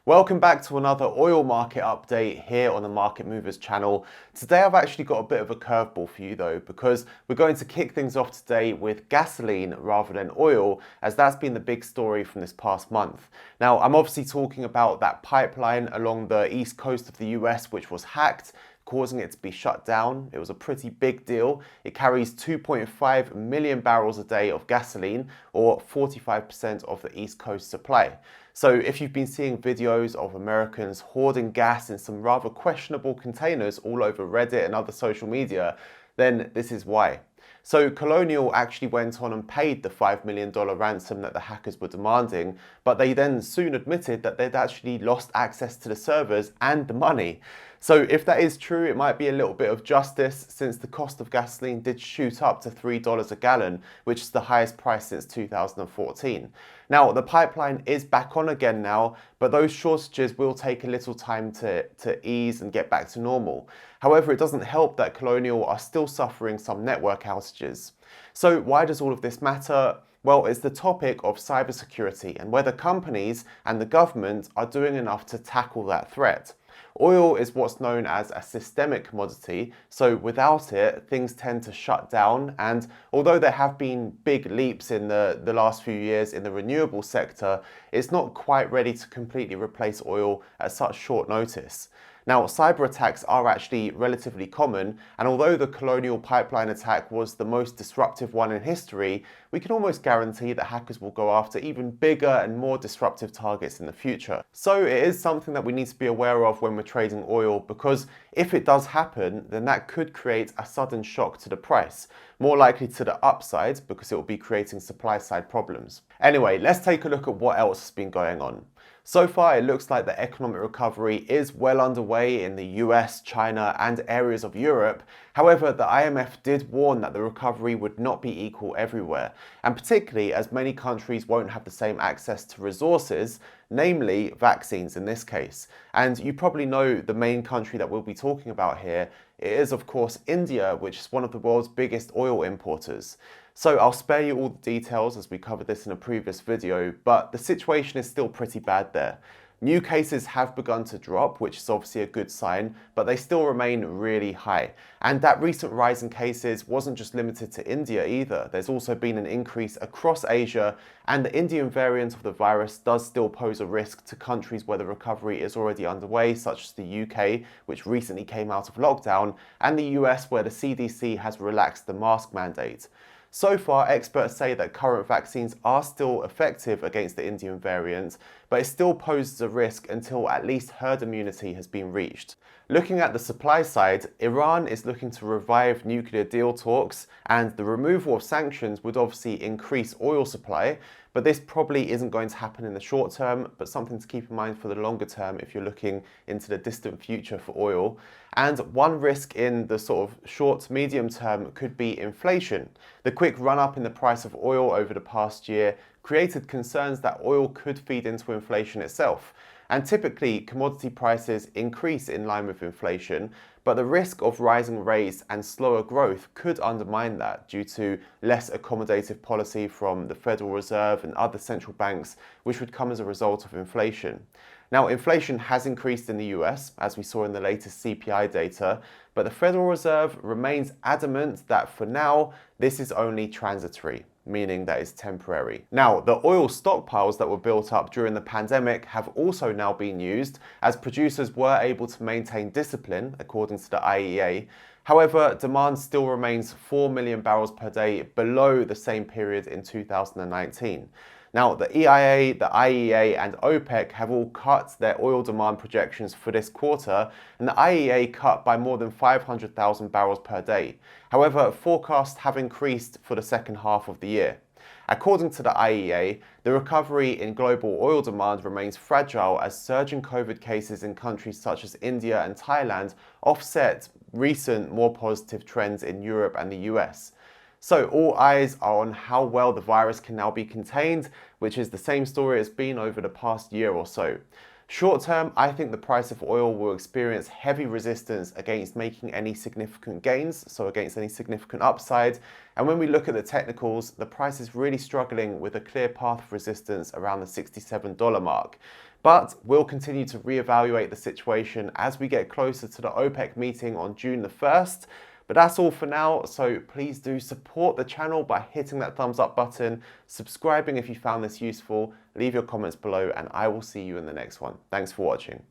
Welcome back to another oil market update here on the Market Movers channel. Today I've actually got a bit of a curveball for you though, because we're going to kick things off today with gasoline rather than oil, as that's been the big story from this past month. Now, I'm obviously talking about that pipeline along the east coast of the US which was hacked, causing it to be shut down. It was a pretty big deal. It carries 2.5 million barrels a day of gasoline, or 45% of the East Coast supply. So if you've been seeing videos of Americans hoarding gas in some rather questionable containers all over Reddit and other social media, then this is why. So Colonial actually went on and paid the $5 million ransom that the hackers were demanding, but they then soon admitted that they'd actually lost access to the servers and the money. So if that is true, it might be a little bit of justice, since the cost of gasoline did shoot up to $3 a gallon, which is the highest price since 2014. Now, the pipeline is back on again now, but those shortages will take a little time to ease and get back to normal. However, it doesn't help that Colonial are still suffering some network outages. So why does all of this matter? Well, it's the topic of cybersecurity and whether companies and the government are doing enough to tackle that threat. Oil is what's known as a systemic commodity, so without it, things tend to shut down. And although there have been big leaps in the last few years in the renewable sector, it's not quite ready to completely replace oil at such short notice. Now, cyber attacks are actually relatively common, and although the Colonial pipeline attack was the most disruptive one in history, we can almost guarantee that hackers will go after even bigger and more disruptive targets in the future. So it is something that we need to be aware of when we're trading oil, because if it does happen, then that could create a sudden shock to the price, more likely to the upside because it will be creating supply side problems. Anyway, let's take a look at what else has been going on. So far, it looks like the economic recovery is well underway in the US, China, and areas of Europe. However, the IMF did warn that the recovery would not be equal everywhere, and particularly as many countries won't have the same access to resources, namely vaccines in this case. And you probably know the main country that we'll be talking about here. It is, of course, India, which is one of the world's biggest oil importers. So I'll spare you all the details as we covered this in a previous video, but the situation is still pretty bad there. New cases have begun to drop, which is obviously a good sign, but they still remain really high. And that recent rise in cases wasn't just limited to India either. There's also been an increase across Asia, and the Indian variant of the virus does still pose a risk to countries where the recovery is already underway, such as the UK, which recently came out of lockdown, and the US, where the CDC has relaxed the mask mandate. So far, experts say that current vaccines are still effective against the Indian variant, but it still poses a risk until at least herd immunity has been reached. Looking at the supply side, Iran is looking to revive nuclear deal talks, and the removal of sanctions would obviously increase oil supply, but this probably isn't going to happen in the short term, but something to keep in mind for the longer term if you're looking into the distant future for oil. And one risk in the sort of short to medium term could be inflation. The quick run up in the price of oil over the past year created concerns that oil could feed into inflation itself. And typically, commodity prices increase in line with inflation, but the risk of rising rates and slower growth could undermine that due to less accommodative policy from the Federal Reserve and other central banks, which would come as a result of inflation. Now, inflation has increased in the US, as we saw in the latest CPI data, but the Federal Reserve remains adamant that for now, this is only transitory, meaning that it's temporary. Now, the oil stockpiles that were built up during the pandemic have also now been used, as producers were able to maintain discipline, according to the IEA. However, demand still remains 4 million barrels per day below the same period in 2019. Now, the EIA, the IEA, and OPEC have all cut their oil demand projections for this quarter, and the IEA cut by more than 500,000 barrels per day. However, forecasts have increased for the second half of the year. According to the IEA, the recovery in global oil demand remains fragile as surging COVID cases in countries such as India and Thailand offset recent more positive trends in Europe and the US. So all eyes are on how well the virus can now be contained, which is the same story it's been over the past year or so. Short term, I think the price of oil will experience heavy resistance against making any significant gains, so against any significant upside. And when we look at the technicals, the price is really struggling with a clear path of resistance around the $67 mark. But we'll continue to reevaluate the situation as we get closer to the OPEC meeting on June the 1st. But that's all for now, so please do support the channel by hitting that thumbs up button, subscribing if you found this useful, leave your comments below, and I will see you in the next one. Thanks for watching.